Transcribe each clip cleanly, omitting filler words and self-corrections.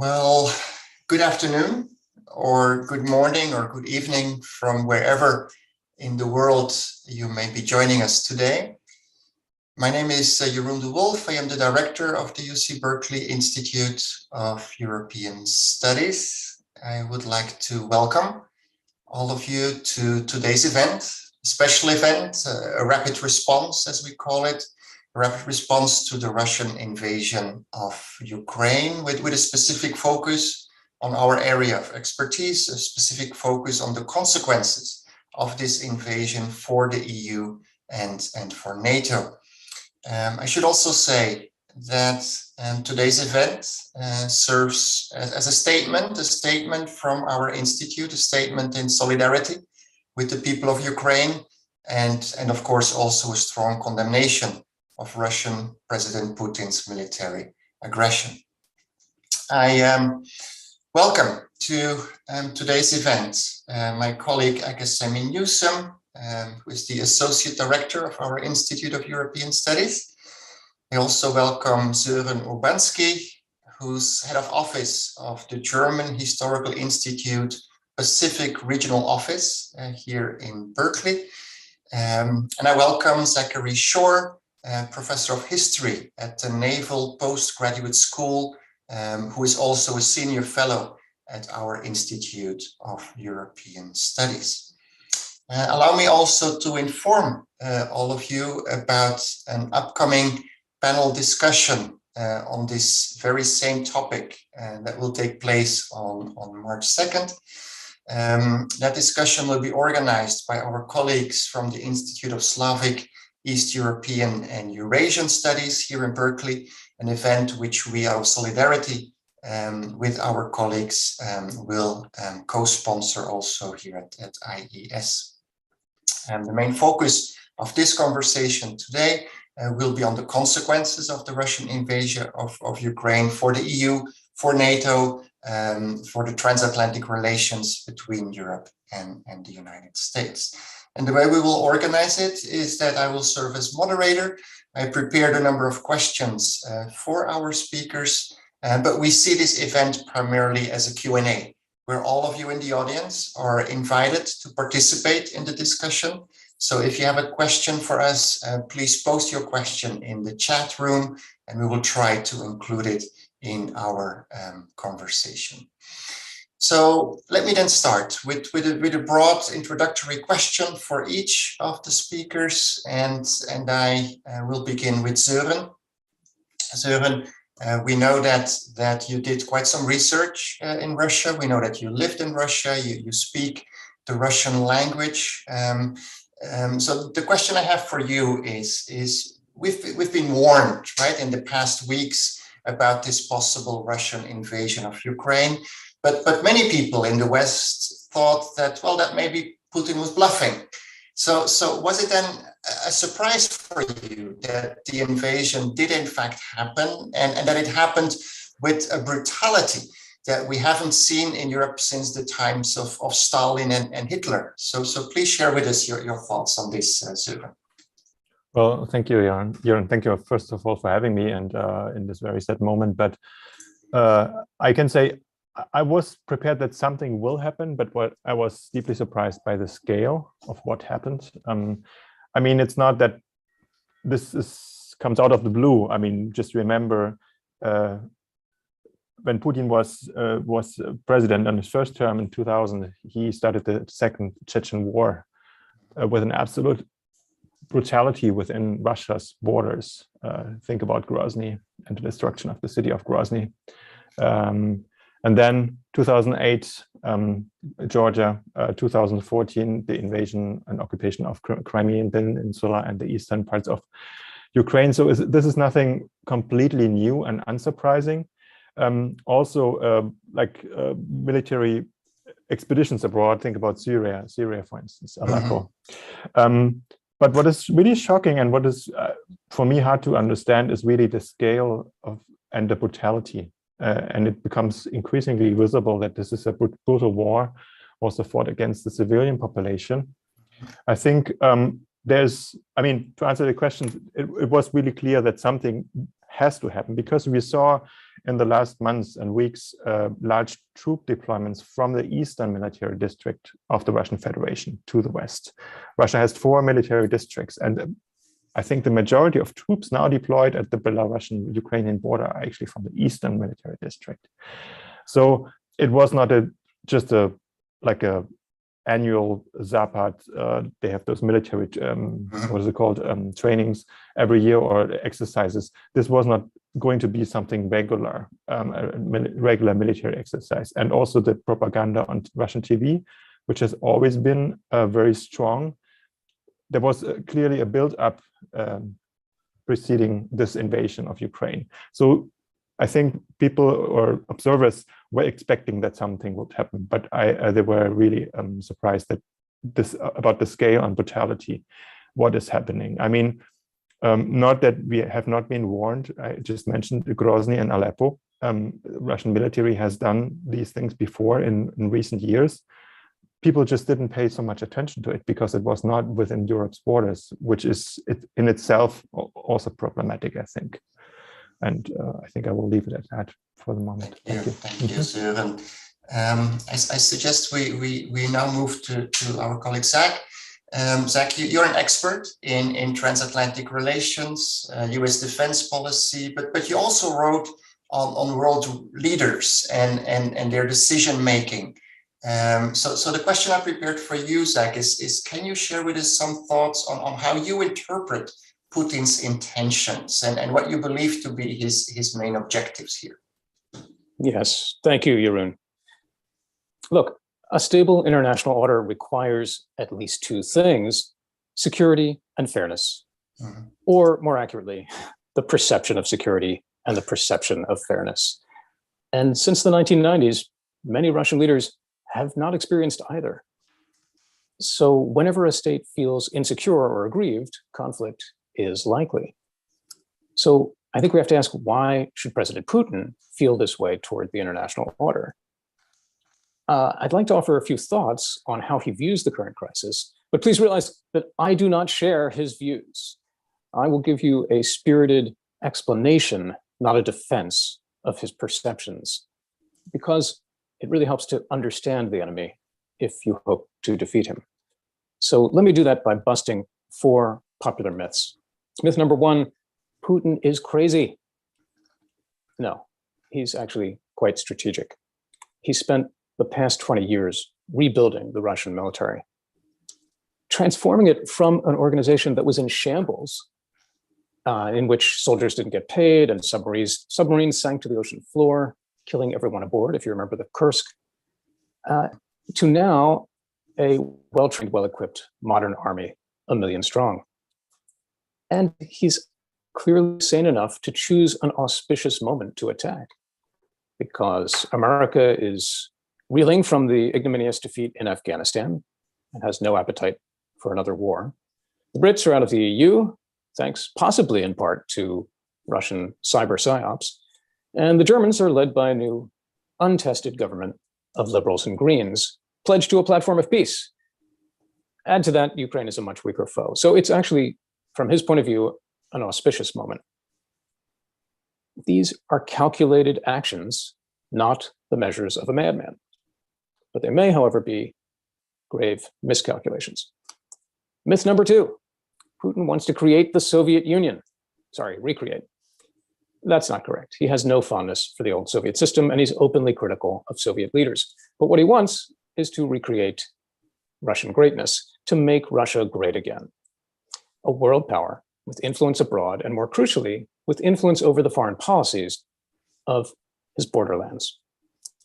Well, good afternoon, or good morning, or good evening from wherever in the world you may be joining us today. My name is Jeroen Dewulf. I am the director of the UC Berkeley Institute of European Studies. I would like to welcome all of you to today's event, a special event, a rapid response, as we call it, a rapid response to the Russian invasion of Ukraine with a specific focus on our area of expertise, a specific focus on the consequences of this invasion for the EU and for NATO. I should also say that today's event serves as a statement from our institute, a statement in solidarity with the people of Ukraine, and of course also a strong condemnation of Russian President Putin's military aggression. I welcome to today's event my colleague Akasemi Newsome, who is the Associate Director of our Institute of European Studies. I also welcome Sören Urbanksy, who's Head of Office of the German Historical Institute Pacific Regional Office here in Berkeley. And I welcome Zachary Shore, Professor of History at the Naval Postgraduate School, who is also a Senior Fellow at our Institute of European Studies. Allow me also to inform all of you about an upcoming panel discussion on this very same topic that will take place on March 2nd. That discussion will be organized by our colleagues from the Institute of Slavic, East European and Eurasian Studies here in Berkeley, an event which we, out of solidarity with our colleagues, will co-sponsor also here at IES. The main focus of this conversation today will be on the consequences of the Russian invasion of Ukraine for the EU, for NATO, for the transatlantic relations between Europe and the United States. And the way we will organize it is that I will serve as moderator. I prepared a number of questions for our speakers, but we see this event primarily as a Q&A, where all of you in the audience are invited to participate in the discussion. So if you have a question for us, please post your question in the chat room, and we will try to include it in our conversation. So let me then start with a broad introductory question for each of the speakers, and I will begin with Sören. Sören, we know that you did quite some research in Russia. We know that you lived in Russia. You speak the Russian language. So the question I have for you is we've been warned, right, in the past weeks about this possible Russian invasion of Ukraine. But many people in the West thought that, well, that maybe Putin was bluffing. So was it then a surprise for you that the invasion did in fact happen, and that it happened with a brutality that we haven't seen in Europe since the times of Stalin and Hitler? So please share with us your thoughts on this, Sören. Well, thank you, Jeroen. Thank you, first of all, for having me and in this very sad moment. But I can say I was prepared that something will happen, but what I was deeply surprised by the scale of what happened. I mean, it's not that this comes out of the blue. I mean, just remember when Putin was president on his first term in 2000, he started the second Chechen war with an absolute brutality within Russia's borders. Think about Grozny and the destruction of the city of Grozny. And then 2008, Georgia, 2014, the invasion and occupation of Crimean Peninsula and the eastern parts of Ukraine. So this is nothing completely new and unsurprising. Also, military expeditions abroad, think about Syria, for instance, Aleppo. But what is really shocking and what is, for me, hard to understand is really the scale of and the brutality. And it becomes increasingly visible that this is a brutal war also fought against the civilian population. I think to answer the question, it was really clear that something has to happen, because we saw in the last months and weeks, large troop deployments from the eastern military district of the Russian Federation to the west. Russia has 4 military districts, and I think the majority of troops now deployed at the Belarusian-Ukrainian border are actually from the eastern military district. So it was not just a annual Zapad. They have those military, what is it called, trainings every year or exercises. This was not going to be something regular, regular military exercise. And also the propaganda on Russian TV, which has always been very strong. There was clearly a build-up preceding this invasion of Ukraine. So I think people or observers were expecting that something would happen, but they were really surprised that about the scale and brutality, what is happening. I mean, not that we have not been warned. I just mentioned Grozny and Aleppo. Russian military has done these things before in recent years. People just didn't pay so much attention to it because it was not within Europe's borders, which is in itself also problematic, I think. And I think I will leave it at that for the moment. Thank you, Sören. I suggest we now move to our colleague Zach. Zach, you're an expert in transatlantic relations, U.S. defense policy, but you also wrote on world leaders and their decision making. So the question I prepared for you, Zach, is can you share with us some thoughts on how you interpret Putin's intentions and what you believe to be his main objectives here? Yes, thank you, Jeroen. Look, a stable international order requires at least 2 things: security and fairness, or more accurately, the perception of security and the perception of fairness. And since the 1990s, many Russian leaders have not experienced either. So whenever a state feels insecure or aggrieved, conflict is likely. So I think we have to ask, why should President Putin feel this way toward the international order? I'd like to offer a few thoughts on how he views the current crisis, but please realize that I do not share his views. I will give you a spirited explanation, not a defense of his perceptions, because it really helps to understand the enemy if you hope to defeat him. So let me do that by busting 4 popular myths. Myth number 1, Putin is crazy. No, he's actually quite strategic. He spent the past 20 years rebuilding the Russian military, transforming it from an organization that was in shambles, in which soldiers didn't get paid and submarines sank to the ocean floor, killing everyone aboard, if you remember the Kursk, to now a well-trained, well-equipped modern army, 1 million strong. And he's clearly sane enough to choose an auspicious moment to attack, because America is reeling from the ignominious defeat in Afghanistan and has no appetite for another war. The Brits are out of the EU, thanks possibly in part to Russian cyber psyops. And the Germans are led by a new, untested government of liberals and Greens, pledged to a platform of peace. Add to that, Ukraine is a much weaker foe. So it's actually, from his point of view, an auspicious moment. These are calculated actions, not the measures of a madman. But they may, however, be grave miscalculations. Myth number 2, Putin wants to create the Soviet Union. Sorry, recreate. That's not correct. He has no fondness for the old Soviet system, and he's openly critical of Soviet leaders. But what he wants is to recreate Russian greatness, to make Russia great again. A world power with influence abroad, and more crucially, with influence over the foreign policies of his borderlands.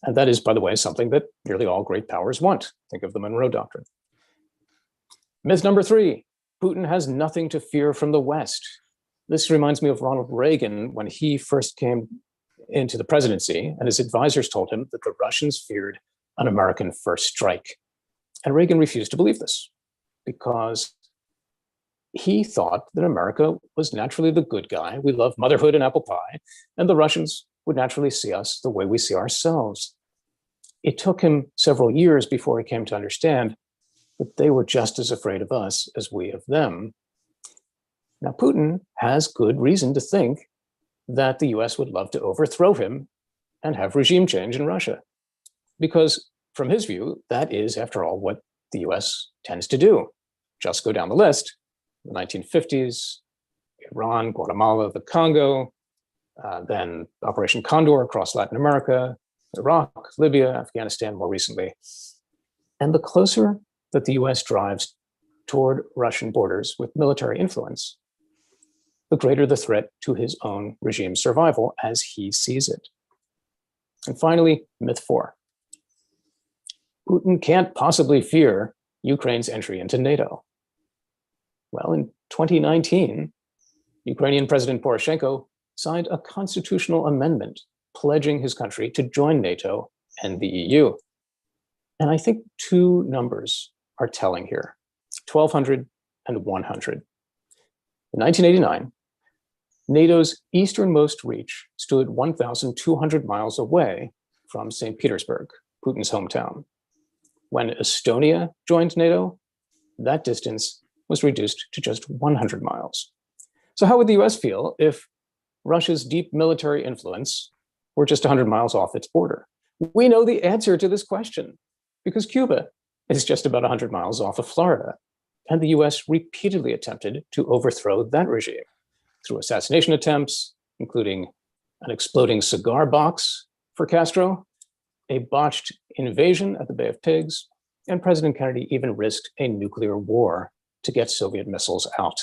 And that is, by the way, something that nearly all great powers want. Think of the Monroe Doctrine. Myth number 3, Putin has nothing to fear from the West. This reminds me of Ronald Reagan when he first came into the presidency, and his advisors told him that the Russians feared an American first strike. And Reagan refused to believe this because he thought that America was naturally the good guy. We love motherhood and apple pie, and the Russians would naturally see us the way we see ourselves. It took him several years before he came to understand that they were just as afraid of us as we of them. Now, Putin has good reason to think that the US would love to overthrow him and have regime change in Russia. Because from his view, that is, after all, what the US tends to do. Just go down the list: the 1950s, Iran, Guatemala, the Congo, then Operation Condor across Latin America, Iraq, Libya, Afghanistan more recently. And the closer that the US drives toward Russian borders with military influence, the greater the threat to his own regime's survival as he sees it. And finally, myth 4. Putin can't possibly fear Ukraine's entry into NATO. Well, in 2019, Ukrainian President Poroshenko signed a constitutional amendment pledging his country to join NATO and the EU. And I think two numbers are telling here: 1,200 and 100. In 1989, NATO's easternmost reach stood 1,200 miles away from St. Petersburg, Putin's hometown. When Estonia joined NATO, that distance was reduced to just 100 miles. So how would the US feel if Russia's deep military influence were just 100 miles off its border? We know the answer to this question, because Cuba is just about 100 miles off of Florida, and the US repeatedly attempted to overthrow that regime through assassination attempts, including an exploding cigar box for Castro, a botched invasion at the Bay of Pigs, and President Kennedy even risked a nuclear war to get Soviet missiles out.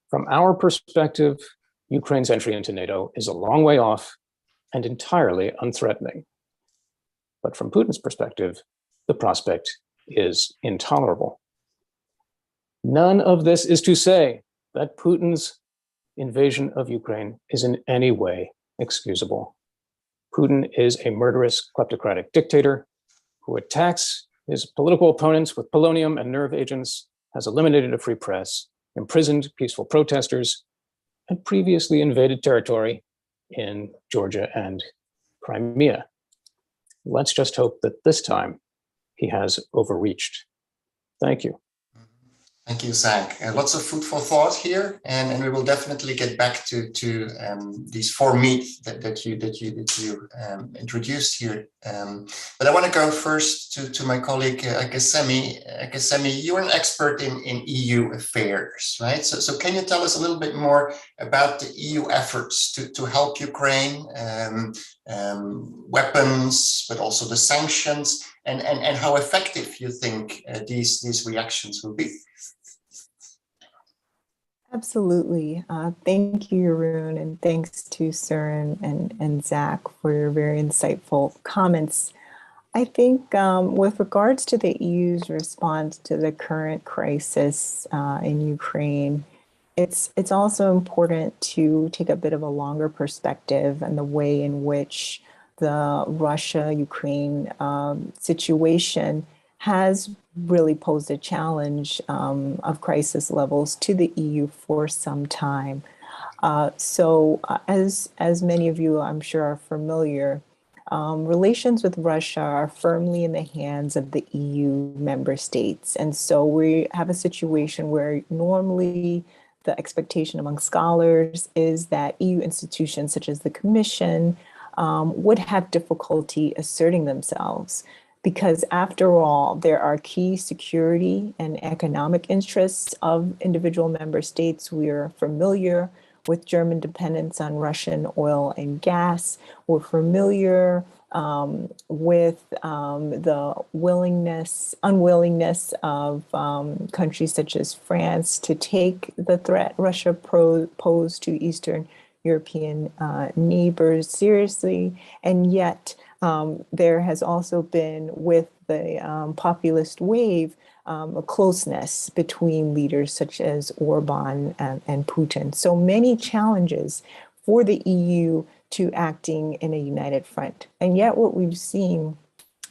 From our perspective, Ukraine's entry into NATO is a long way off and entirely unthreatening. But from Putin's perspective, the prospect is intolerable. None of this is to say that Putin's invasion of Ukraine is in any way excusable. Putin is a murderous, kleptocratic dictator who attacks his political opponents with polonium and nerve agents, has eliminated a free press, imprisoned peaceful protesters, and previously invaded territory in Georgia and Crimea. Let's just hope that this time he has overreached. Thank you. Thank you, Zach. Lots of food for thought here, and we will definitely get back to these four myths that you introduced here. But I want to go first to my colleague Akasemi. Akasemi, you're an expert in EU affairs, right? So can you tell us a little bit more about the EU efforts to help Ukraine, weapons, but also the sanctions, and how effective you think these reactions will be? Absolutely. Thank you, Jeroen, and thanks to Sören and Zach for your very insightful comments. I think with regards to the EU's response to the current crisis in Ukraine, it's also important to take a bit of a longer perspective on the way in which the Russia-Ukraine situation has really posed a challenge of crisis levels to the EU for some time. So as many of you, I'm sure, are familiar, relations with Russia are firmly in the hands of the EU member states. And so we have a situation where normally the expectation among scholars is that EU institutions such as the Commission would have difficulty asserting themselves, because after all, there are key security and economic interests of individual member states. We are familiar with German dependence on Russian oil and gas. We're familiar with the unwillingness of countries such as France to take the threat Russia posed to Eastern European neighbors seriously. And yet, there has also been, with the populist wave, a closeness between leaders such as Orban and Putin. So many challenges for the EU to acting in a united front. And yet what we've seen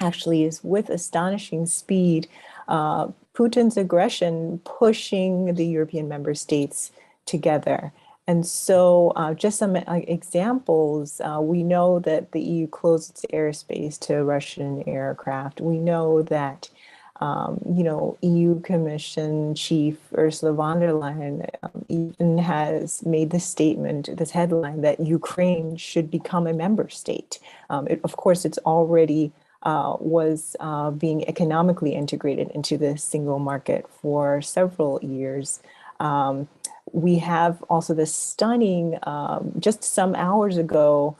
actually is, with astonishing speed, Putin's aggression pushing the European member states together. And so just some examples, we know that the EU closed its airspace to Russian aircraft. We know that EU Commission Chief Ursula von der Leyen even has made this statement, this headline, that Ukraine should become a member state. Of course, it's already was being economically integrated into the single market for several years. We have also this stunning, just some hours ago,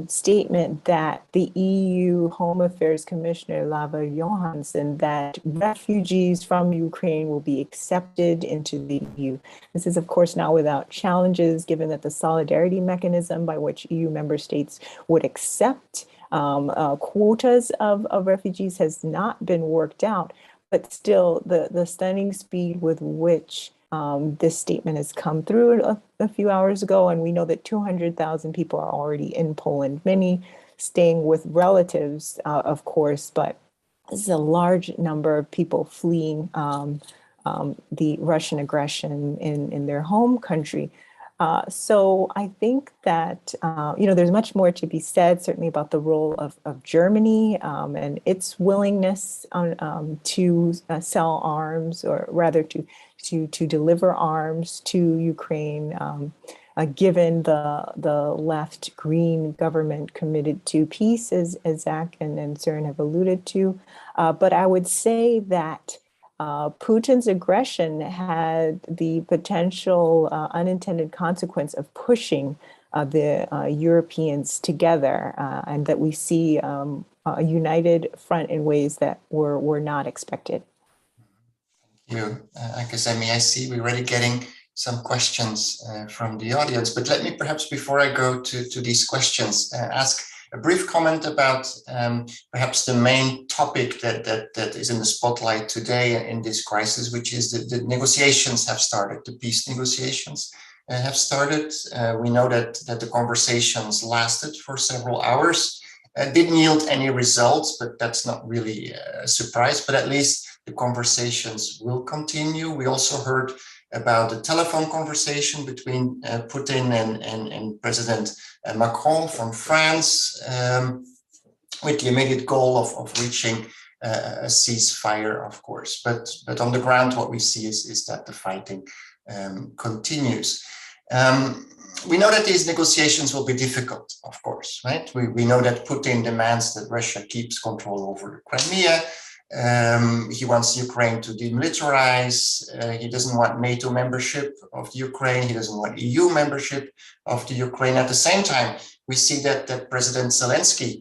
statement that the EU Home Affairs Commissioner Lava Johansson, that refugees from Ukraine will be accepted into the EU. This is, of course, not without challenges, given that the solidarity mechanism by which EU member states would accept quotas of refugees has not been worked out. But still, the stunning speed with which this statement has come through a few hours ago, and we know that 200,000 people are already in Poland, many staying with relatives, of course, but this is a large number of people fleeing the Russian aggression in their home country. So I think that, there's much more to be said, certainly about the role of Germany and its willingness to sell arms, or rather to deliver arms to Ukraine, given the left green government committed to peace, as Zach and Sören have alluded to. But I would say that Putin's aggression had the potential unintended consequence of pushing the Europeans together, and that we see a united front in ways that were not expected. Thank you, Akasemi. I see we're already getting some questions from the audience, but let me perhaps, before I go to these questions, ask a brief comment about perhaps the main topic that is in the spotlight today in this crisis, which is the negotiations have started, the peace negotiations have started. We know that the conversations lasted for several hours, didn't yield any results, but that's not really a surprise, but at least the conversations will continue. We also heard about the telephone conversation between Putin and President Macron from France, with the immediate goal of reaching a ceasefire, of course. But on the ground, what we see is that the fighting continues. We know that these negotiations will be difficult, of course, right? We know that Putin demands that Russia keeps control over Crimea. He wants Ukraine to demilitarize. He doesn't want NATO membership of the Ukraine. He doesn't want EU membership of the Ukraine. At the same time, we see that President Zelensky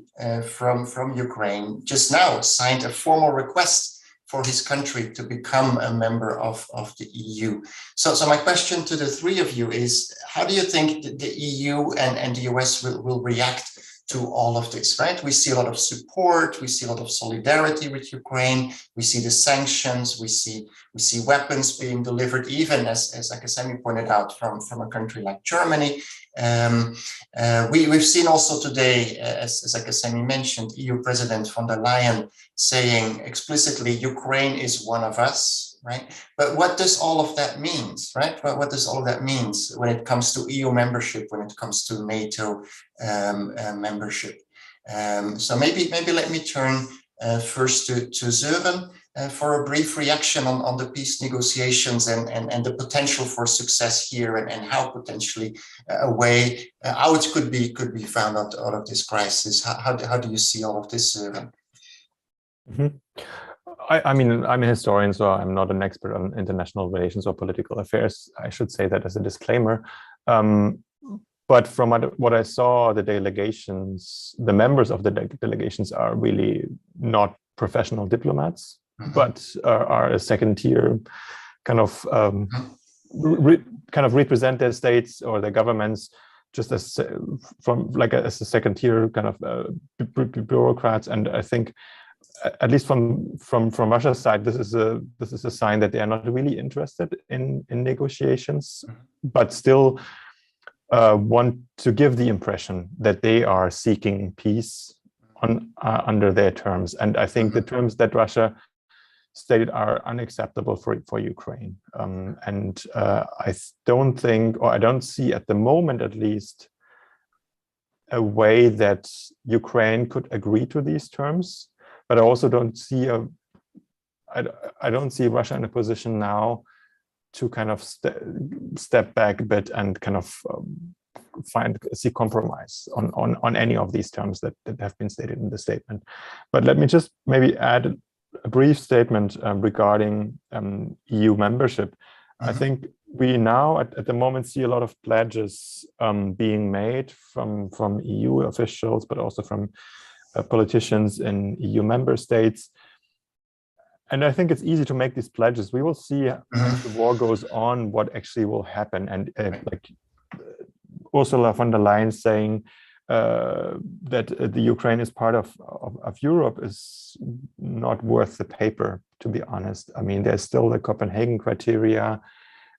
from Ukraine just now signed a formal request for his country to become a member of the EU. So my question to the three of you is, how do you think the EU and the US will react to all of this, right? We see a lot of support, we see a lot of solidarity with Ukraine, we see the sanctions, we see weapons being delivered, even as Akasemi pointed out, from a country like Germany. We've seen also today, as Akasemi mentioned, EU President von der Leyen saying explicitly, Ukraine is one of us, right? But what does all of that mean, right? What does all of that mean when it comes to EU membership, when it comes to NATO membership? So maybe let me turn first to Sören for a brief reaction on the peace negotiations and the potential for success here, and how potentially a way out could be found out of this crisis. How do you see all of this, Sören? Mm-hmm. I mean, I'm a historian, so I'm not an expert on international relations or political affairs. I should say that as a disclaimer. But from what I saw, the delegations, the members of the delegations are really not professional diplomats, but are a second-tier kind of represent their states or their governments just as as a second-tier kind of bureaucrats. And I think, at least from Russia's side, this is a sign that they are not really interested in negotiations, but still want to give the impression that they are seeking peace under their terms. And I think the terms that Russia stated are unacceptable for Ukraine. And I don't think, or I don't see at the moment at least, a way that Ukraine could agree to these terms. But I also don't see I don't see Russia in a position now to kind of step back a bit and kind of see compromise on any of these terms that have been stated in the statement. But let me just maybe add a brief statement regarding EU membership. I think we now at the moment see a lot of pledges being made from EU officials, but also from politicians in EU member states. And I think it's easy to make these pledges. We will see as the war goes on what actually will happen. And like Ursula von der Leyen saying that the Ukraine is part of Europe is not worth the paper, to be honest. I mean, there's still the Copenhagen criteria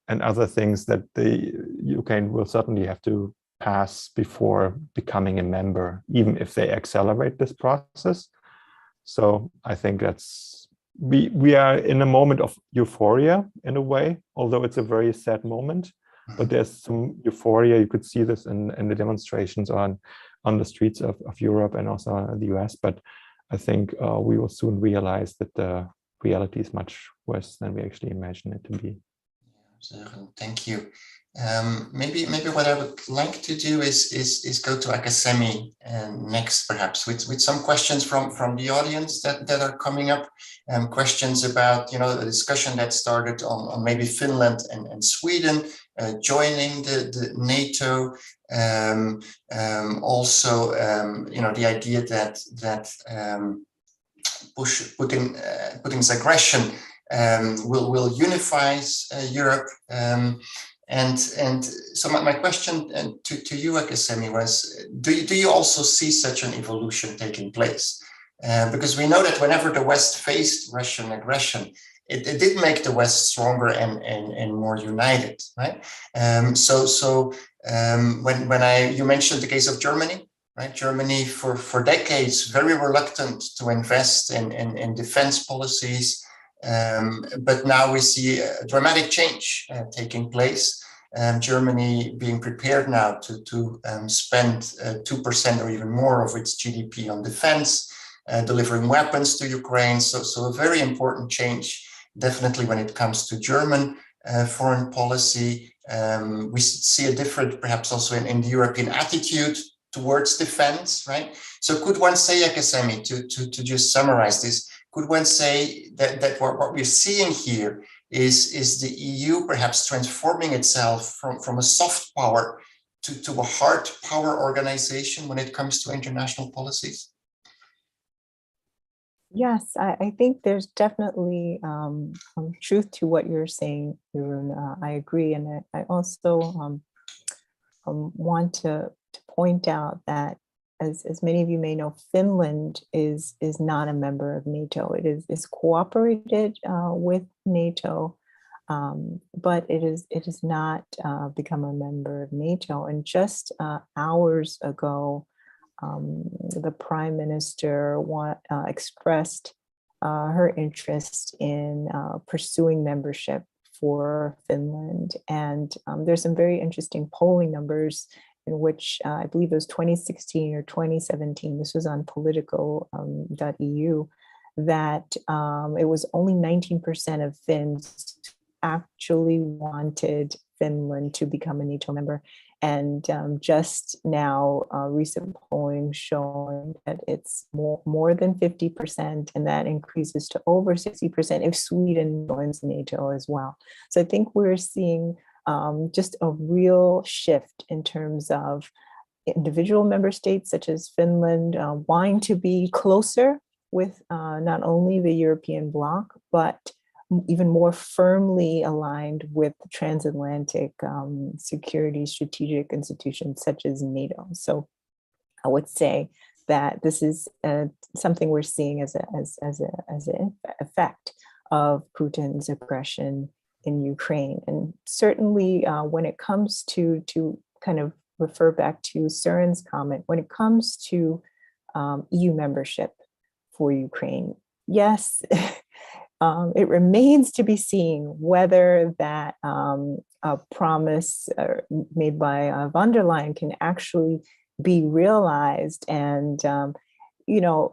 and other things that the Ukraine will certainly have to pass before becoming a member, even if they accelerate this process. So I think that's, we are in a moment of euphoria in a way, although it's a very sad moment. But there's some euphoria. You could see this in the demonstrations on the streets of Europe and also the US. But I think we will soon realize that the reality is much worse than we actually imagine it to be. Thank you. Maybe what I would like to do is go to Akasemi next, perhaps with some questions from the audience that are coming up. Questions about the discussion that started on maybe Finland and Sweden joining the NATO. Also, the idea that Putin's aggression will unify Europe. And so my question to you, Akasemi, was: do you also see such an evolution taking place? Because we know that whenever the West faced Russian aggression, it did make the West stronger and more united, right? You mentioned the case of Germany, right? Germany for decades very reluctant to invest in defense policies. But now we see a dramatic change taking place. Germany being prepared now to spend 2% or even more of its GDP on defense, delivering weapons to Ukraine. So a very important change, definitely when it comes to German foreign policy. We see a different, perhaps also in the European attitude towards defense, right? So could one say, Akasemi, to just summarize this, could one say that what we're seeing here is the EU perhaps transforming itself from a soft power to a hard power organization when it comes to international policies? Yes, I think there's definitely truth to what you're saying, Jeroen. I agree. And I also want to point out that, as many of you may know, Finland is not a member of NATO. It is cooperated with NATO, but it is not become a member of NATO. And just hours ago, the Prime Minister expressed her interest in pursuing membership for Finland. And there's some very interesting polling numbers in which I believe it was 2016 or 2017, this was on politico.eu, that it was only 19% of Finns actually wanted Finland to become a NATO member. And just now, recent polling showing that it's more than 50%, and that increases to over 60% if Sweden joins NATO as well. So I think we're seeing just a real shift in terms of individual member states such as Finland wanting to be closer with not only the European bloc, but even more firmly aligned with transatlantic security strategic institutions such as NATO. So I would say that this is something we're seeing as an effect of Putin's aggression in Ukraine. And certainly when it comes to kind of refer back to Sören's comment, when it comes to EU membership for Ukraine, yes, it remains to be seen whether that a promise made by von der Leyen can actually be realized. And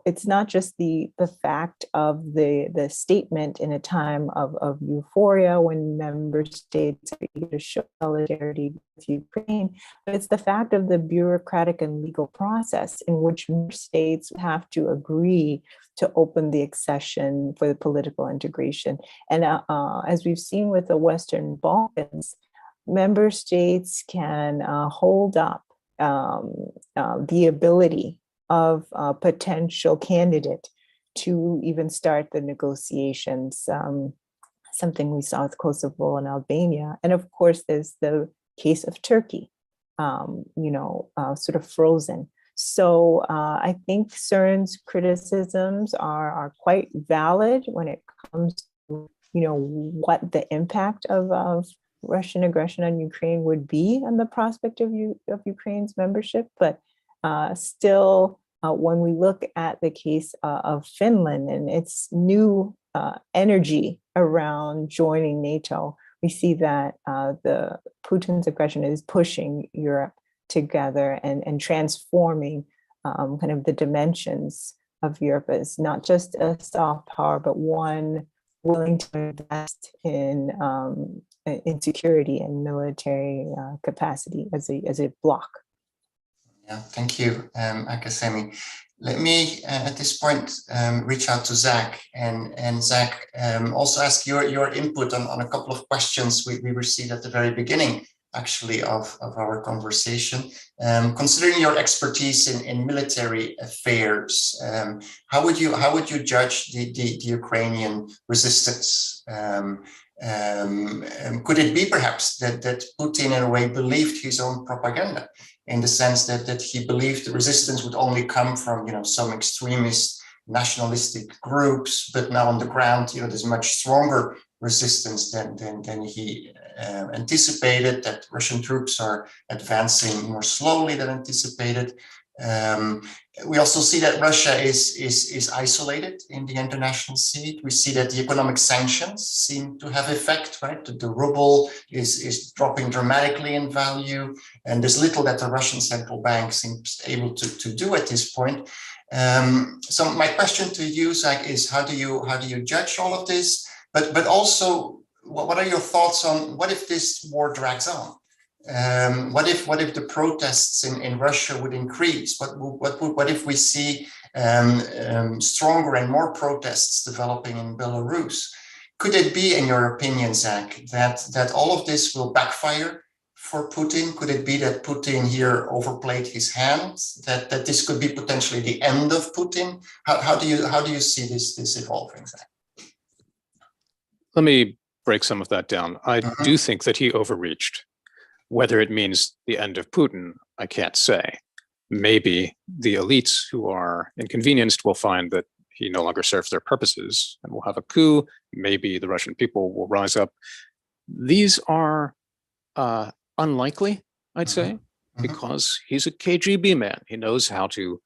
it's not just the fact of the statement in a time of euphoria when member states are eager to show solidarity with Ukraine, but it's the fact of the bureaucratic and legal process in which member states have to agree to open the accession for the political integration. And as we've seen with the Western Balkans, member states can hold up the ability of a potential candidate to even start the negotiations, something we saw with Kosovo and Albania. And of course, there's the case of Turkey, sort of frozen. So I think Søren's criticisms are quite valid when it comes to, what the impact of Russian aggression on Ukraine would be on the prospect of Ukraine's membership. But still, when we look at the case of Finland and its new energy around joining NATO, we see that the Putin's aggression is pushing Europe together and transforming kind of the dimensions of Europe as not just a soft power, but one willing to invest in security and military capacity as a bloc. Yeah, thank you, Akasemi. Let me, at this point, reach out to Zach and Zach, also ask your input on a couple of questions we received at the very beginning, actually, of our conversation. Considering your expertise in military affairs, how would you judge the Ukrainian resistance? Could it be perhaps that Putin, in a way, believed his own propaganda, in the sense that he believed the resistance would only come from some extremist nationalistic groups, but now on the ground there's much stronger resistance than he anticipated, that Russian troops are advancing more slowly than anticipated. We also see that Russia is isolated in the international scene. We see that the economic sanctions seem to have effect, right? The ruble is dropping dramatically in value, and there's little that the Russian central bank seems able to do at this point. So my question to you, Zach, is how do you judge all of this? But also, what are your thoughts on what if this war drags on? What if the protests in Russia would increase? What if we see stronger and more protests developing in Belarus? Could it be, in your opinion, Zach, that all of this will backfire for Putin? Could it be that Putin here overplayed his hand? That this could be potentially the end of Putin? How do you see this evolving, Zach? Let me break some of that down. I do think that he overreached. Whether it means the end of Putin, I can't say. Maybe the elites who are inconvenienced will find that he no longer serves their purposes and will have a coup. Maybe the Russian people will rise up. These are unlikely, I'd say, because he's a KGB man. He knows how to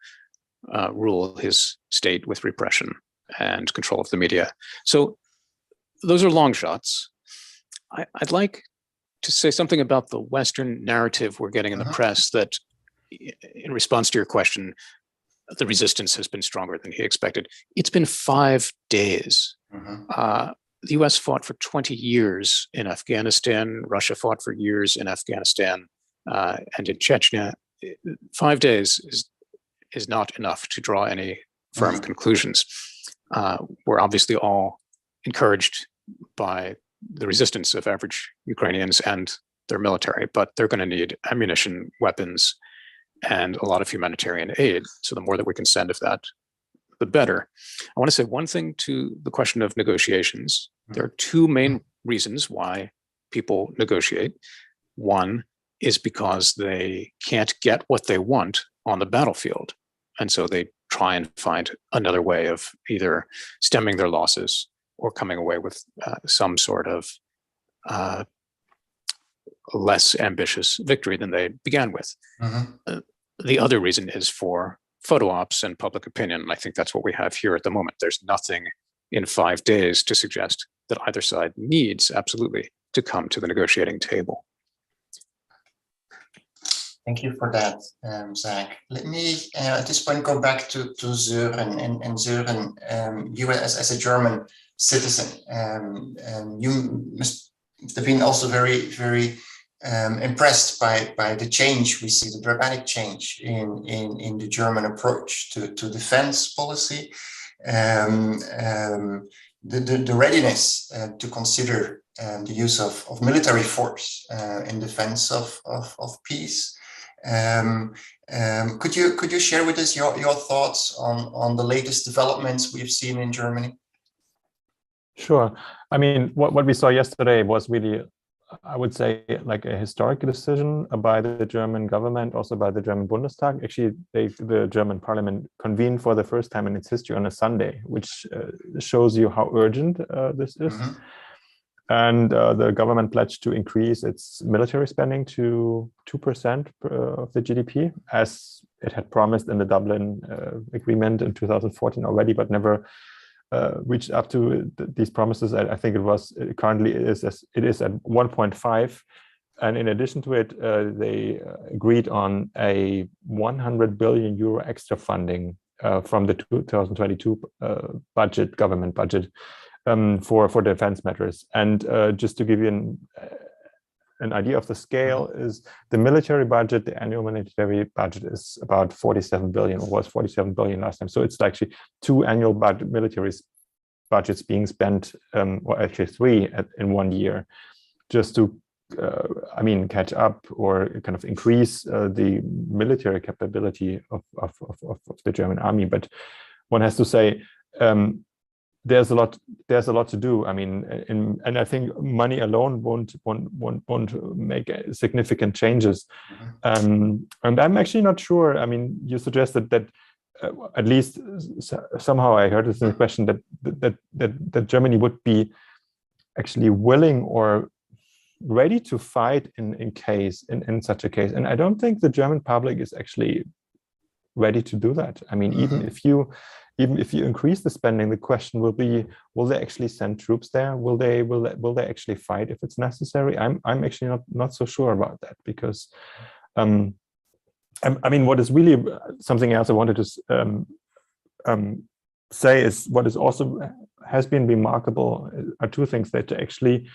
rule his state with repression and control of the media. So those are long shots. I'd like to say something about the Western narrative we're getting in the press, that in response to your question, the resistance has been stronger than he expected. It's been 5 days. The US fought for 20 years in Afghanistan. Russia fought for years in Afghanistan and in Chechnya. 5 days is not enough to draw any firm conclusions. We're obviously all encouraged by the resistance of average Ukrainians and their military, but they're going to need ammunition, weapons, and a lot of humanitarian aid. So the more that we can send of that, the better. I want to say one thing to the question of negotiations. There are two main reasons why people negotiate. One is because they can't get what they want on the battlefield. And so they try and find another way of either stemming their losses or coming away with some sort of less ambitious victory than they began with. The other reason is for photo ops and public opinion. And I think that's what we have here at the moment. There's nothing in 5 days to suggest that either side needs absolutely to come to the negotiating table. Thank you for that, Zach. Let me, at this point, go back to Sören. And Sören, you as a German citizen, you must have been also very, very impressed by the change we see, the dramatic change in the German approach to defense policy, the readiness to consider the use of military force in defense of peace. Could you share with us your thoughts on the latest developments we've seen in Germany? Sure. I mean, what we saw yesterday was really, I would say, like a historic decision by the German government, also by the German Bundestag. Actually, the German parliament convened for the first time in its history on a Sunday, which shows you how urgent this is. Mm-hmm. And the government pledged to increase its military spending to 2% of the GDP, as it had promised in the Dublin Agreement in 2014 already, but never reached up to these promises. I think it currently is at 1.5, and in addition to it, they agreed on a 100 billion euro extra funding from the 2022 government budget. For defense matters. And just to give you an idea of the scale, is the military budget, the annual military budget is about 47 billion, or was 47 billion last time. So it's actually 2 annual military budgets being spent, or actually 3 in 1 year, just to, catch up or kind of increase the military capability of the German army. But one has to say, there's a lot to do. I mean, and I think money alone won't make significant changes. And I'm actually not sure. I mean, you suggested that at least somehow I heard this in the question that Germany would be actually willing or ready to fight in such a case. And I don't think the German public is actually ready to do that. I mean, even if you increase the spending, the question will be: will they actually send troops there? Will they actually fight if it's necessary? I'm actually not so sure about that, because what is really something else I wanted to say is what is also has been remarkable are 2 things: that to actually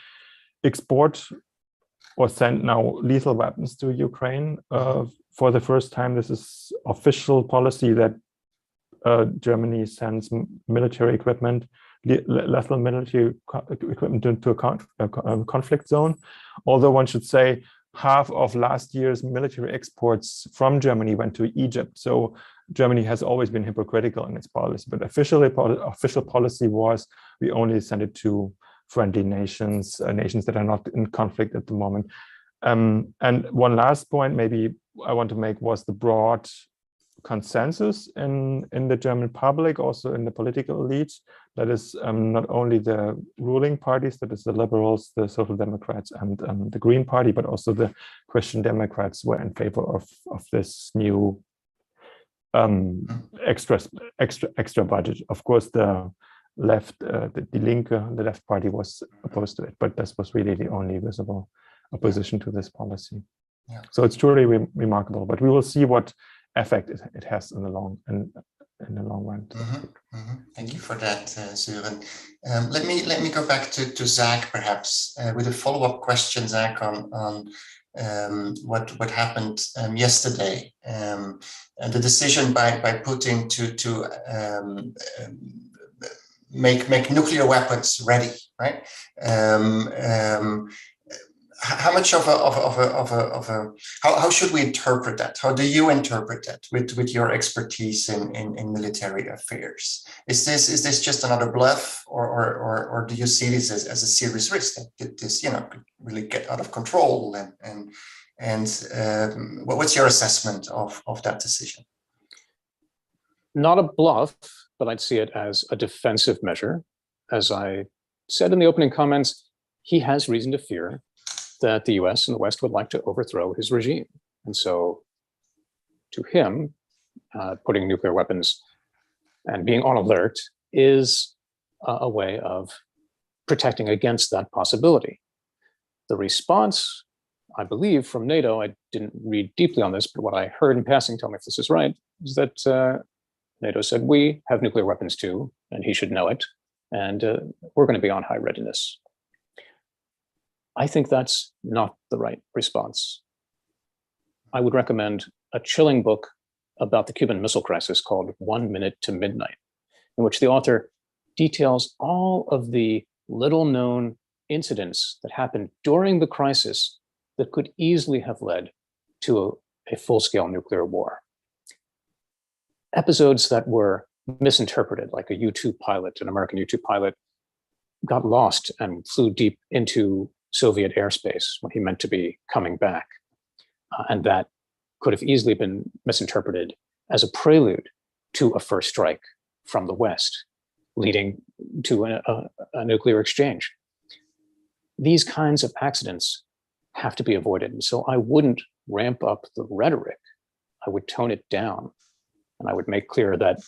export or send now lethal weapons to Ukraine for the first time. This is official policy that Germany sends military equipment, lethal military equipment into a conflict zone. Although one should say half of last year's military exports from Germany went to Egypt. So Germany has always been hypocritical in its policy, but official policy was we only send it to friendly nations, nations that are not in conflict at the moment. And one last point maybe I want to make was the broad consensus in the German public, also in the political elite, that is not only the ruling parties, that is the Liberals, the Social Democrats, and the Green Party, but also the Christian Democrats were in favor of this new extra budget. Of course, the left, the Linke, the left party, was opposed to it, but this was really the only visible opposition to this policy. Yeah. So it's truly remarkable, but we will see what effect it has in the long run. Thank you for that, Sören. Let me go back to Zach, perhaps, with a follow-up question, Zach, on what happened yesterday, and the decision by Putin to make nuclear weapons ready, right? How much how should we interpret that? How do you interpret that with your expertise in military affairs? Is this just another bluff, or do you see this as a serious risk that this could really get out of control? And what's your assessment of that decision? Not a bluff, but I'd see it as a defensive measure. As I said in the opening comments, he has reason to fear that the US and the West would like to overthrow his regime. And so to him, putting nuclear weapons and being on alert is a way of protecting against that possibility. The response I believe from NATO, I didn't read deeply on this, but what I heard in passing, tell me if this is right, is that NATO said, we have nuclear weapons too, and he should know it, and we're going to be on high readiness. I think that's not the right response. I would recommend a chilling book about the Cuban Missile Crisis called 1 Minute to Midnight, in which the author details all of the little-known incidents that happened during the crisis that could easily have led to a full-scale nuclear war. Episodes that were misinterpreted, like a U-2 pilot, an American U-2 pilot, got lost and flew deep into Soviet airspace when he meant to be coming back. And that could have easily been misinterpreted as a prelude to a first strike from the West, leading to a nuclear exchange. These kinds of accidents have to be avoided. And so I wouldn't ramp up the rhetoric. I would tone it down. And I would make clear that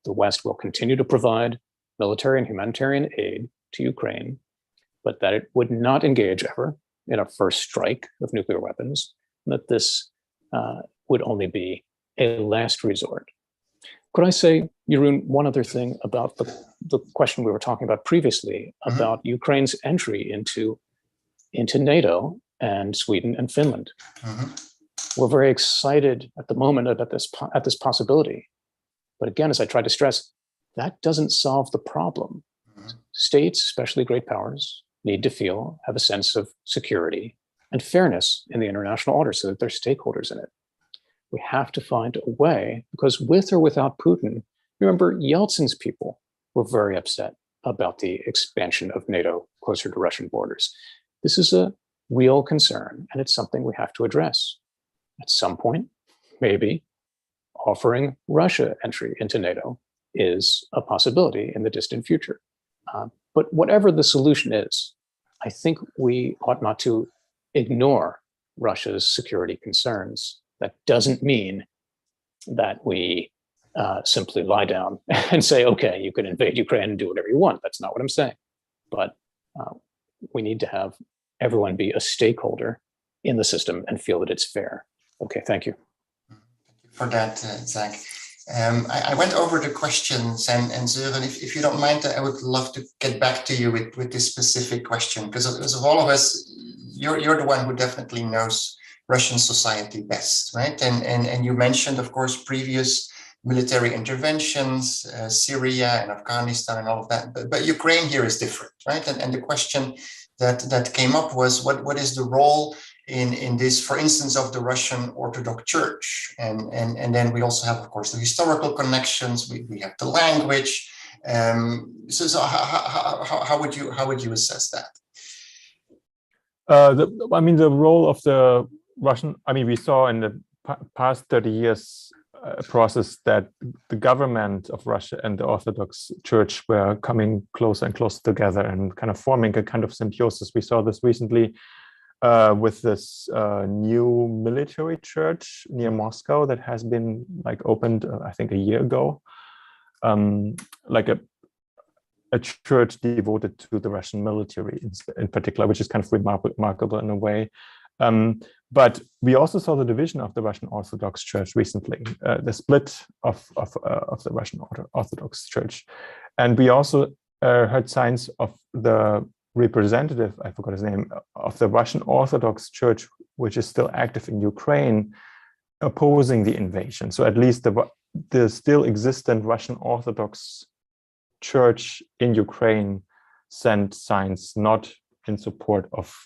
the West will continue to provide military and humanitarian aid to Ukraine, but that it would not engage ever in a first strike of nuclear weapons, and that this would only be a last resort. Could I say, Jeroen, one other thing about the question we were talking about previously about Ukraine's entry into NATO and Sweden and Finland? We're very excited at the moment about this possibility. But again, as I tried to stress, that doesn't solve the problem. States, especially great powers, need to have a sense of security and fairness in the international order so that they're stakeholders in it. We have to find a way, because with or without Putin, remember Yeltsin's people were very upset about the expansion of NATO closer to Russian borders. This is a real concern, and it's something we have to address. At some point, maybe offering Russia entry into NATO is a possibility in the distant future. But whatever the solution is, I think we ought not to ignore Russia's security concerns. That doesn't mean that we simply lie down and say, okay, you can invade Ukraine and do whatever you want. That's not what I'm saying. But we need to have everyone be a stakeholder in the system and feel that it's fair. Okay, thank you. Thank you for that, Zach. I went over the questions, and Sören, if you don't mind, I would love to get back to you with this specific question, because of all of us, you're the one who definitely knows Russian society best, right? And you mentioned, of course, previous military interventions, Syria and Afghanistan and all of that, but Ukraine here is different, right? And the question that came up was, what is the role in this, for instance, of the Russian Orthodox Church? And then we also have, of course, the historical connections. We have the language. So how would you assess that? The role of the Russian, we saw in the past 30 years process that the government of Russia and the Orthodox Church were coming closer and closer together and kind of forming a kind of symbiosis. We saw this recently with this new military church near Moscow that has been opened, I think, a year ago, a church devoted to the Russian military in particular, which is kind of remarkable in a way. But we also saw the division of the Russian Orthodox Church recently, the split of the Russian Orthodox Church. And we also heard signs of the representative, I forgot his name, of the Russian Orthodox Church, which is still active in Ukraine, opposing the invasion. So at least the still existent Russian Orthodox Church in Ukraine sent signs not in support of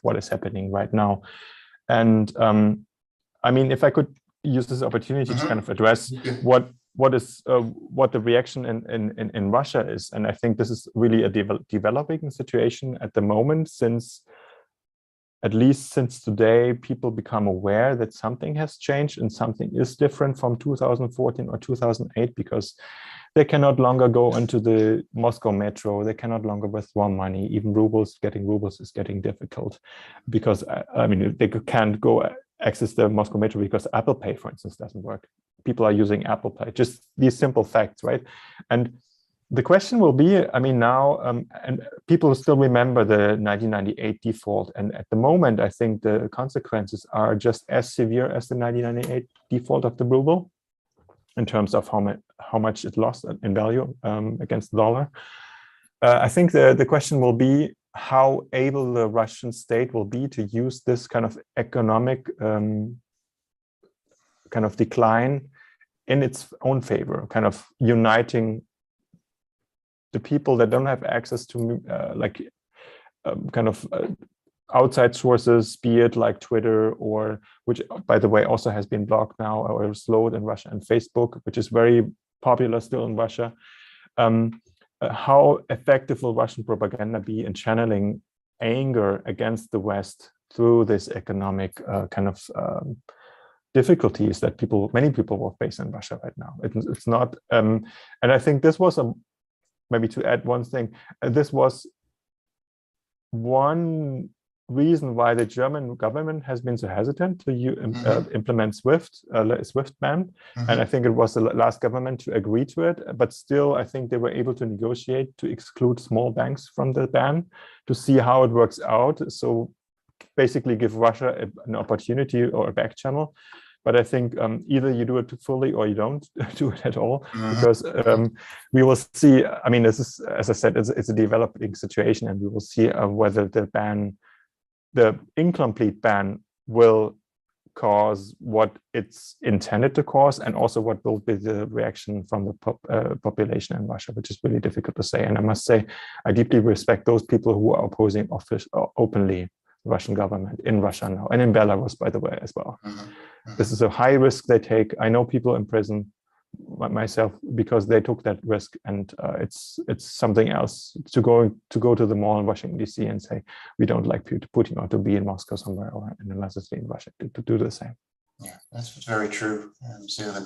what is happening right now. And if I could use this opportunity to kind of address what the reaction in Russia is, and I think this is really a developing situation at the moment, at least since today, people become aware that something has changed and something is different from 2014 or 2008, because they cannot longer go into the Moscow metro. They cannot longer withdraw money. Even getting rubles is getting difficult, because they can't go access the Moscow metro because Apple Pay, for instance, doesn't work. People are using Apple Pay. Just these simple facts, right? And The question will be, I mean, now, and people still remember the 1998 default. And at the moment, I think the consequences are just as severe as the 1998 default of the ruble in terms of how much it lost in value against the dollar. I think the question will be how able the Russian state will be to use this kind of economic kind of decline in its own favor, kind of uniting the people that don't have access to outside sources, be it like Twitter, or which, by the way, also has been blocked now or slowed in Russia, and Facebook, which is very popular still in Russia. How effective will Russian propaganda be in channeling anger against the West through this economic difficulties that many people will face in Russia right now? It's not, and I think this was maybe to add one thing, this was one reason why the German government has been so hesitant to implement SWIFT ban. And I think it was the last government to agree to it, but still I think they were able to negotiate to exclude small banks from the ban to see how it works out. So basically give Russia an opportunity or a back channel. But I think either you do it fully or you don't do it at all, because we will see. I mean, this is, as I said, it's a developing situation, and we will see whether the incomplete ban will cause what it's intended to cause, and also what will be the reaction from the population in Russia, which is really difficult to say. And I must say, I deeply respect those people who are opposing openly the Russian government in Russia now, and in Belarus, by the way, as well. This is a high risk they take. I know people in prison myself because they took that risk, and it's something else to go to the mall in Washington DC and say we don't like Putin, or to be in Moscow somewhere or in another city in Russia to do the same. Yeah, that's very true, Sören.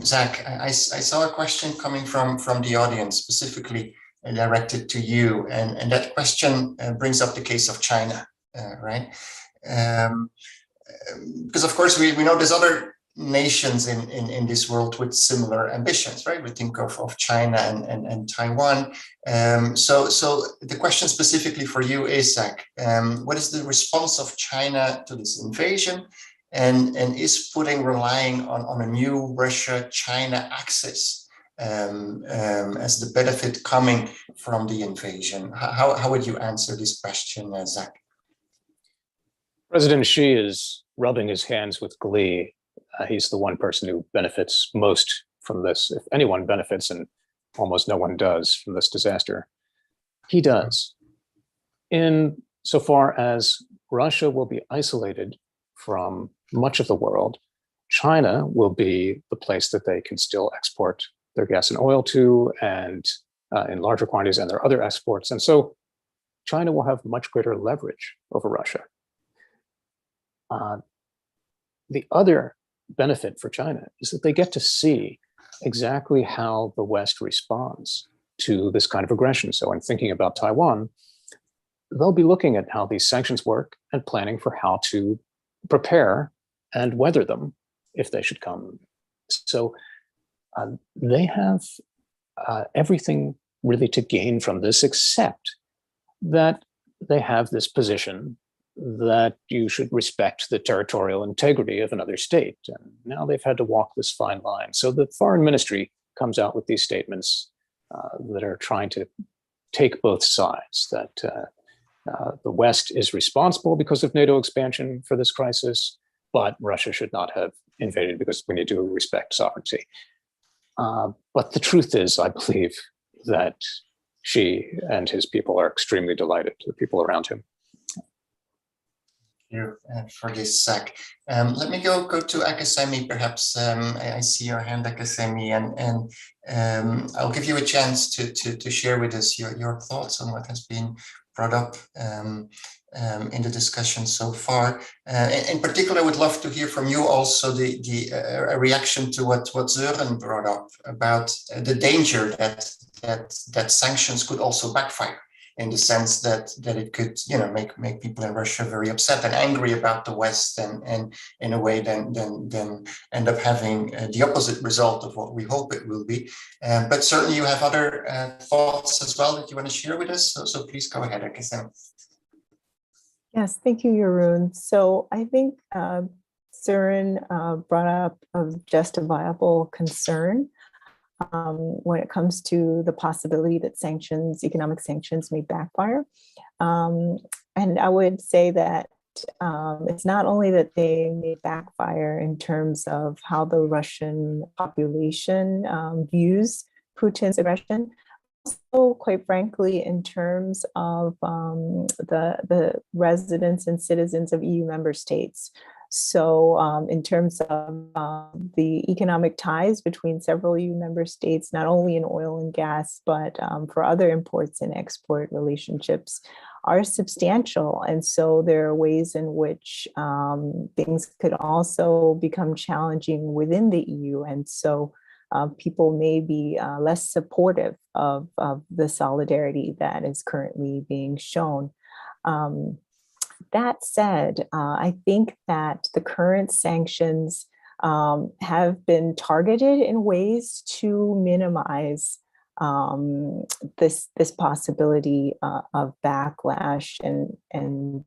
Zach, I saw a question coming from the audience, specifically directed to you, and that question brings up the case of China, right? Because of course we know there's other nations in this world with similar ambitions, right? We think of China and Taiwan. So the question specifically for you is, Zach, what is the response of China to this invasion, and is Putin relying on a new Russia-China axis as the benefit coming from the invasion? How would you answer this question, Zach? President Xi is rubbing his hands with glee. He's the one person who benefits most from this. If anyone benefits, and almost no one does, from this disaster, he does. In so far as Russia will be isolated from much of the world, China will be the place that they can still export their gas and oil to, and in larger quantities, and their other exports. And so China will have much greater leverage over Russia. The other benefit for China is that they get to see exactly how the West responds to this kind of aggression. So in thinking about Taiwan, they'll be looking at how these sanctions work and planning for how to prepare and weather them if they should come. So they have everything really to gain from this, except that they have this position that you should respect the territorial integrity of another state. And now they've had to walk this fine line. So the foreign ministry comes out with these statements that are trying to take both sides, that the West is responsible because of NATO expansion for this crisis, but Russia should not have invaded because we need to respect sovereignty. But the truth is, I believe that Xi and his people are extremely delighted, the people around him. For this, Zach. Let me go to Akasemi, perhaps. I see your hand, Akasemi, and I'll give you a chance to share with us your thoughts on what has been brought up in the discussion so far. In particular, I would love to hear from you also a reaction to what Sören brought up about the danger that sanctions could also backfire. in the sense that it could, make people in Russia very upset and angry about the West, and in a way then end up having the opposite result of what we hope it will be. But certainly you have other thoughts as well that you want to share with us. So please go ahead, Akasemi. Yes, thank you, Jeroen. So I think Sören brought up a justifiable concern when it comes to the possibility that economic sanctions may backfire. And I would say that it's not only that they may backfire in terms of how the Russian population views Putin's aggression, also, quite frankly, in terms of the residents and citizens of EU member states. So in terms of the economic ties between several EU member states, not only in oil and gas, but for other imports and export relationships, are substantial. And so there are ways in which things could also become challenging within the EU. And so people may be less supportive of the solidarity that is currently being shown. That said, I think that the current sanctions have been targeted in ways to minimize this possibility of backlash, and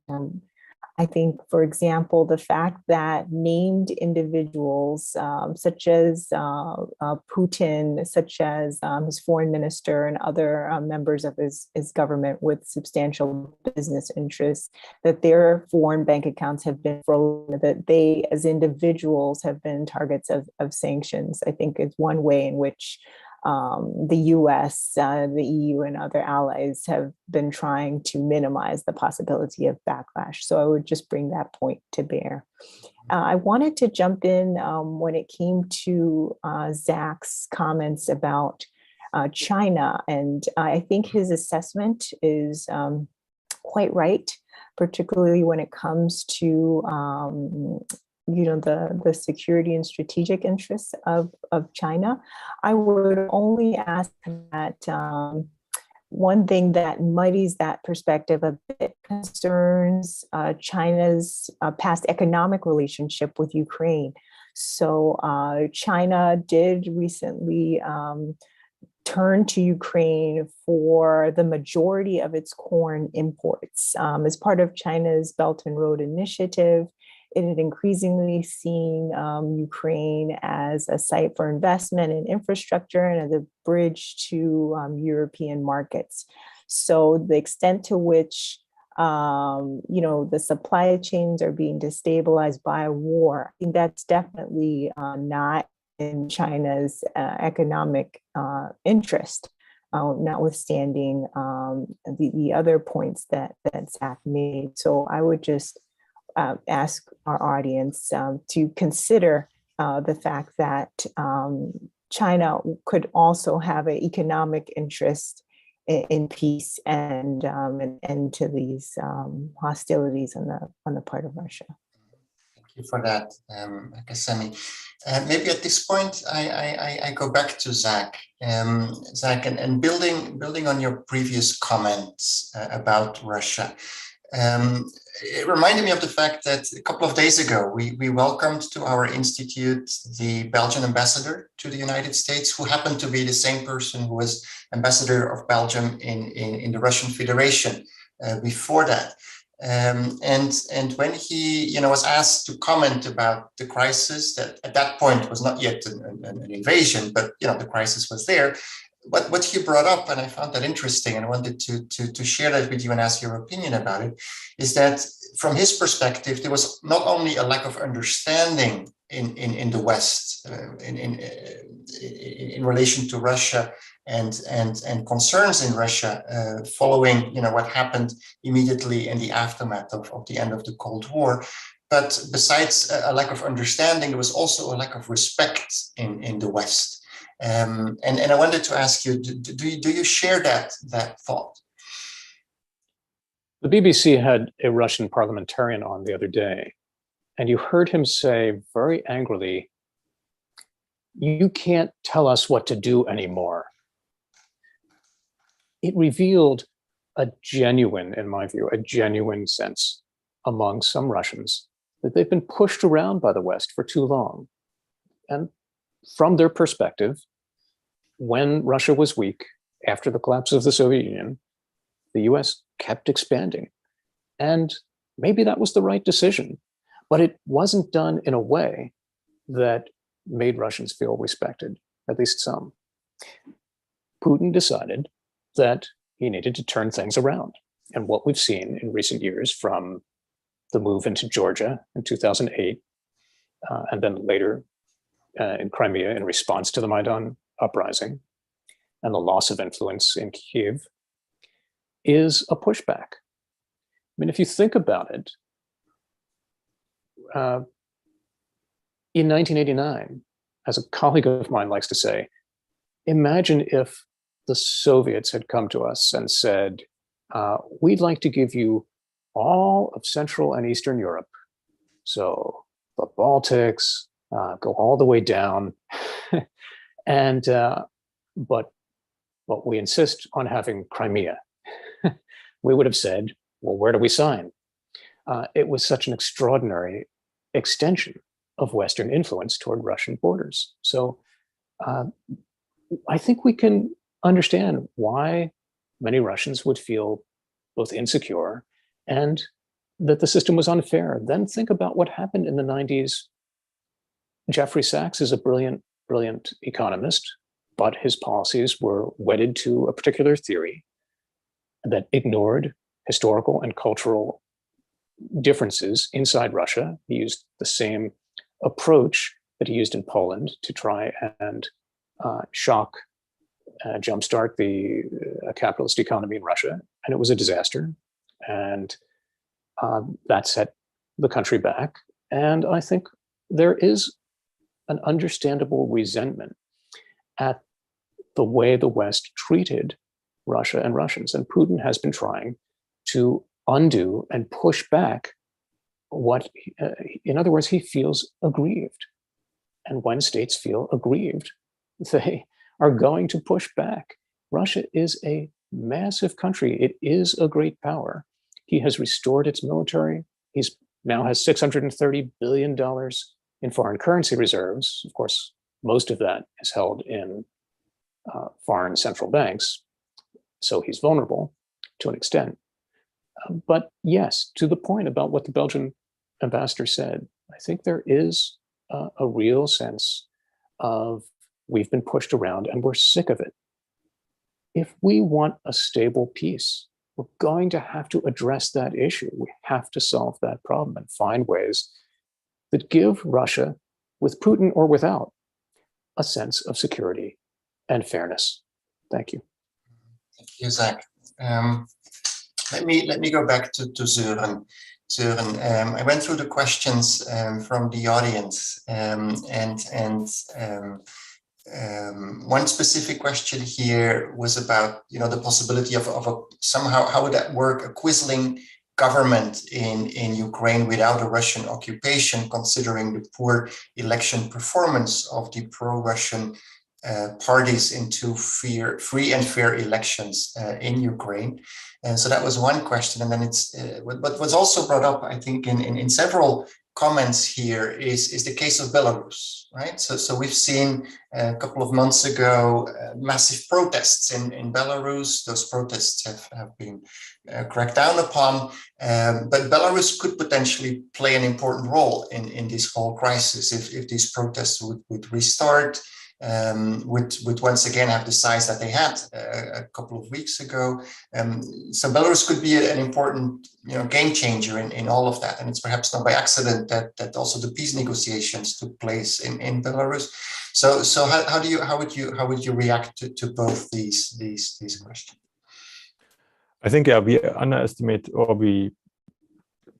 I think, for example, the fact that named individuals such as Putin, such as his foreign minister and other members of his government with substantial business interests, that their foreign bank accounts have been frozen, that they as individuals have been targets of sanctions, I think is one way in which the US, the EU, and other allies have been trying to minimize the possibility of backlash. So I would just bring that point to bear. I wanted to jump in when it came to Zach's comments about China, and I think his assessment is quite right, particularly when it comes to the security and strategic interests of China. I would only ask that one thing that muddies that perspective a bit concerns China's past economic relationship with Ukraine. So China did recently turn to Ukraine for the majority of its corn imports. As part of China's Belt and Road Initiative, it had increasingly seen Ukraine as a site for investment in infrastructure and as a bridge to European markets. So the extent to which the supply chains are being destabilized by a war, I think that's definitely not in China's economic interest, notwithstanding the other points that Zach made. So I would just ask our audience to consider the fact that China could also have an economic interest in peace and an end to these hostilities on the part of Russia. Thank you for that, Akasemi. Maybe at this point, I go back to Zach. Zach, and building on your previous comments about Russia. It reminded me of the fact that a couple of days ago, we welcomed to our institute the Belgian ambassador to the United States, who happened to be the same person who was ambassador of Belgium in the Russian Federation before that. And when he was asked to comment about the crisis that at that point was not yet an invasion, but the crisis was there. What he brought up, and I found that interesting and I wanted to share that with you and ask your opinion about it, is that from his perspective, there was not only a lack of understanding in the West in relation to Russia and concerns in Russia following what happened immediately in the aftermath of the end of the Cold War. But besides a lack of understanding, there was also a lack of respect in the West. And I wanted to ask you, do you share that thought? The BBC had a Russian parliamentarian on the other day, and you heard him say very angrily, "You can't tell us what to do anymore." It revealed a genuine, in my view, a genuine sense among some Russians that they've been pushed around by the West for too long. And from their perspective, when Russia was weak, after the collapse of the Soviet Union, the US kept expanding. And maybe that was the right decision, but it wasn't done in a way that made Russians feel respected, at least some. Putin decided that he needed to turn things around. And what we've seen in recent years, from the move into Georgia in 2008, and then later in Crimea in response to the Maidan uprising, and the loss of influence in Kyiv, is a pushback. I mean, if you think about it, in 1989, as a colleague of mine likes to say, imagine if the Soviets had come to us and said, we'd like to give you all of Central and Eastern Europe. So the Baltics, go all the way down. And, but we insist on having Crimea. We would have said, well, where do we sign? It was such an extraordinary extension of Western influence toward Russian borders. So I think we can understand why many Russians would feel both insecure and that the system was unfair. Then think about what happened in the 90s. Jeffrey Sachs is a brilliant, brilliant economist, but his policies were wedded to a particular theory that ignored historical and cultural differences inside Russia. He used the same approach that he used in Poland to try and jumpstart the capitalist economy in Russia. And it was a disaster. And that set the country back. And I think there is an understandable resentment at the way the West treated Russia and Russians. And Putin has been trying to undo and push back what, in other words, he feels aggrieved. And when states feel aggrieved, they are going to push back. Russia is a massive country. It is a great power. He has restored its military. He's now has $630 billion in foreign currency reserves. Of course, most of that is held in foreign central banks. So he's vulnerable to an extent. But yes, to the point about what the Belgian ambassador said, I think there is a real sense of we've been pushed around and we're sick of it. If we want a stable peace, we're going to have to address that issue. We have to solve that problem and find ways that give Russia, with Putin or without, a sense of security and fairness. Thank you. Thank you, Zach. Let me go back to Sören. Sören, I went through the questions from the audience, one specific question here was about, the possibility of a somehow, how would that work, a quisling government in Ukraine without a Russian occupation, considering the poor election performance of the pro-Russian parties into free and fair elections in Ukraine. And so that was one question. And then it's what was also brought up, I think, in several comments here is the case of Belarus, right? So we've seen a couple of months ago massive protests in Belarus. Those protests have been cracked down upon, but Belarus could potentially play an important role in this whole crisis if these protests would restart. Would once again have the size that they had a couple of weeks ago. So Belarus could be an important game changer in all of that. And it's perhaps not by accident that also the peace negotiations took place in Belarus. So how would you react to both these questions? I think we underestimate, or we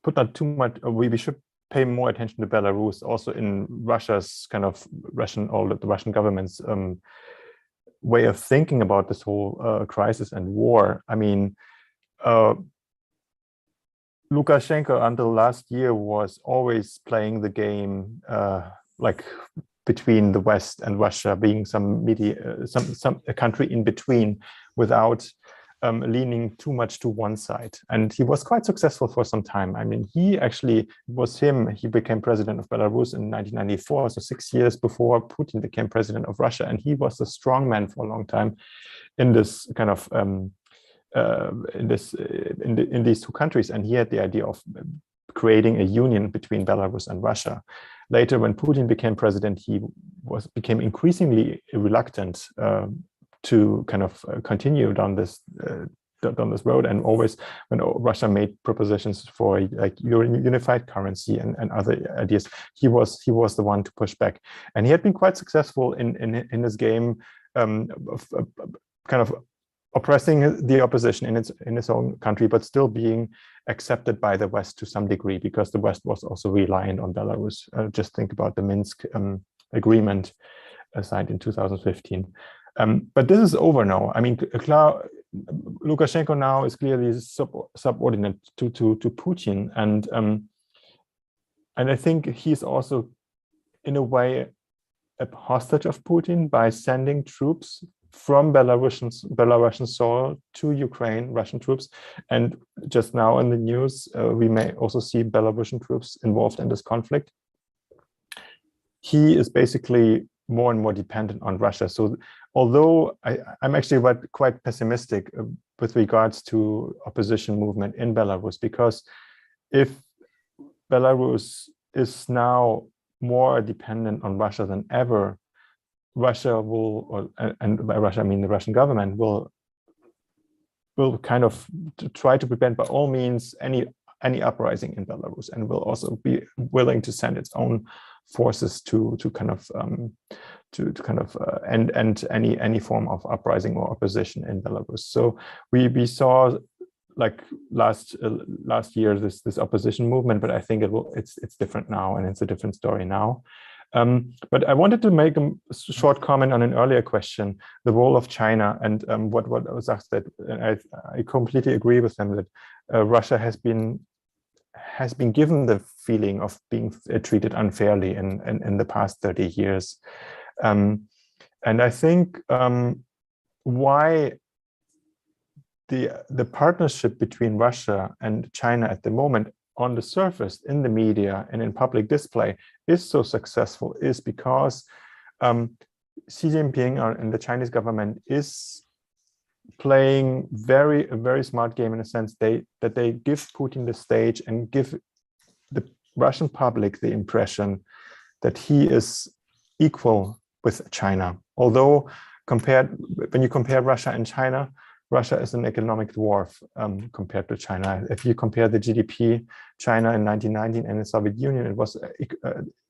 put not too much, we should pay more attention to Belarus, also in Russia's kind of the Russian government's way of thinking about this whole crisis and war. I mean, Lukashenko until last year was always playing the game like between the West and Russia, being a country in between, without leaning too much to one side. And he was quite successful for some time. I mean, he became president of Belarus in 1994, so 6 years before Putin became president of Russia. And he was the strong man for a long time in this kind of, in these two countries. And he had the idea of creating a union between Belarus and Russia. Later, when Putin became president, he became increasingly reluctant to kind of continue down this road, and always when Russia made propositions for like unified currency and other ideas, he was the one to push back, and he had been quite successful in his game of kind of oppressing the opposition in his own country, but still being accepted by the West to some degree, because the West was also reliant on Belarus. Just think about the Minsk agreement signed in 2015. But this is over now. I mean, Lukashenko now is clearly subordinate to Putin, and I think he's also, in a way, a hostage of Putin by sending troops from Belarusian soil to Ukraine, Russian troops. And just now in the news, we may also see Belarusian troops involved in this conflict. He is basically more and more dependent on Russia. So although I'm actually quite pessimistic with regards to opposition movement in Belarus, because if Belarus is now more dependent on Russia than ever, Russia will, and by Russia I mean the Russian government, will kind of try to prevent by all means any uprising in Belarus, and will also be willing to send its own forces to kind of end any form of uprising or opposition in Belarus. So we saw like last year this opposition movement, but I think it's different now, and it's a different story now. But I wanted to make a short comment on an earlier question, the role of China, and what Zach said. And I completely agree with them that Russia has been given the feeling of being treated unfairly in the past 30 years. And I think why the partnership between Russia and China at the moment, on the surface, in the media and in public display, is so successful is because Xi Jinping and the Chinese government is playing a very smart game, in a sense that they give Putin the stage and give the Russian public the impression that he is equal with China. Although when you compare Russia and China, Russia is an economic dwarf compared to China. If you compare the GDP, China in 1919 and the Soviet Union, it was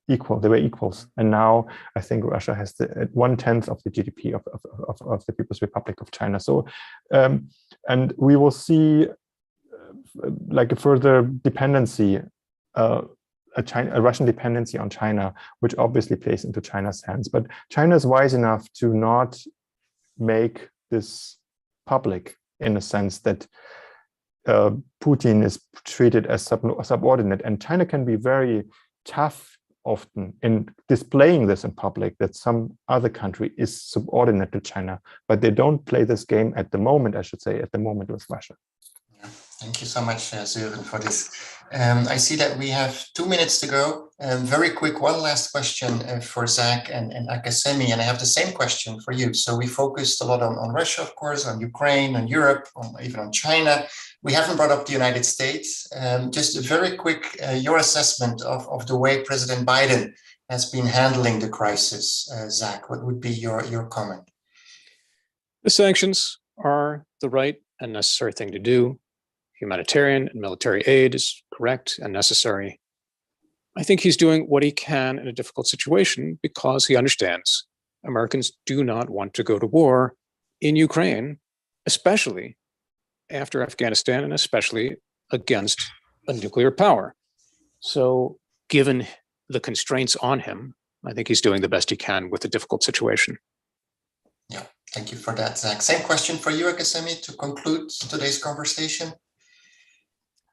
equal. They were equals. And now I think Russia has 1/10 of the GDP of the People's Republic of China. So, and we will see like a further dependency, a Russian dependency on China, which obviously plays into China's hands. But China is wise enough to not make this public, in a sense that Putin is treated as subordinate, and China can be very tough often in displaying this in public, that some other country is subordinate to China, but they don't play this game at the moment, I should say, at the moment with Russia. Yeah. Thank you so much, Sören, for this. I see that we have 2 minutes to go. Very quick, one last question for Zach and Akasemi, and I have the same question for you. So we focused a lot on Russia, of course, on Ukraine, on Europe, even on China. We haven't brought up the United States. Just a very quick, your assessment of the way President Biden has been handling the crisis. Zach, what would be your comment? The sanctions are the right and necessary thing to do. Humanitarian and military aid is correct and necessary. I think he's doing what he can in a difficult situation because he understands Americans do not want to go to war in Ukraine, especially after Afghanistan and especially against a nuclear power. So given the constraints on him, I think he's doing the best he can with a difficult situation. Yeah, thank you for that, Zach. Same question for you, Akasemi, to conclude today's conversation.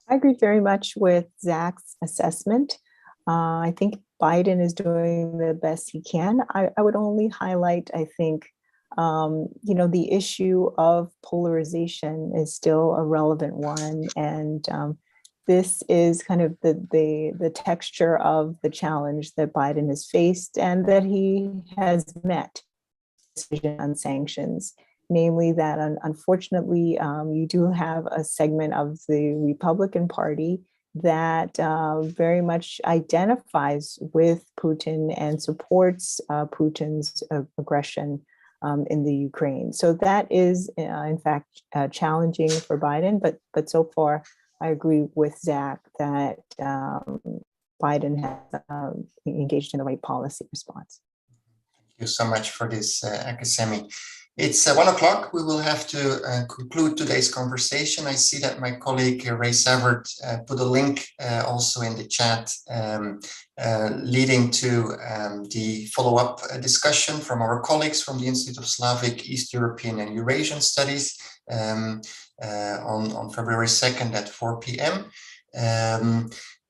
I agree very much with Zach's assessment. I think Biden is doing the best he can. I would only highlight, I think, The issue of polarization is still a relevant one, and this is kind of the texture of the challenge that Biden has faced and that he has met on sanctions. Namely, that unfortunately, you do have a segment of the Republican Party that very much identifies with Putin and supports Putin's aggression in the Ukraine. So that is, in fact, challenging for Biden. But so far, I agree with Zach that Biden has engaged in the right policy response. Thank you so much for this, Akasemi. It's 1 o'clock. We will have to conclude today's conversation. I see that my colleague Ray Savard put a link also in the chat leading to the follow-up discussion from our colleagues from the Institute of Slavic, East European and Eurasian Studies on February 2nd at 4 p.m.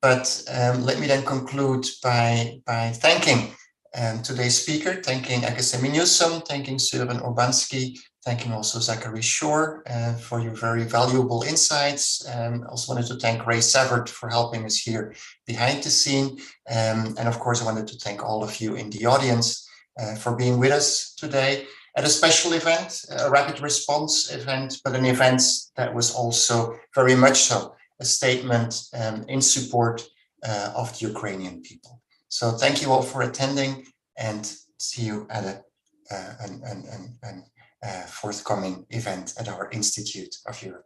But let me then conclude by thanking today's speaker, thanking Akasemi Newsome, thanking Sören Urbanksy, thanking also Zachary Shore for your very valuable insights. Also wanted to thank Ray Savard for helping us here behind the scene. And of course, I wanted to thank all of you in the audience for being with us today at a special event, a rapid response event, but an event that was also very much so a statement in support of the Ukrainian people. So thank you all for attending, and see you at a forthcoming event at our Institute of Europe.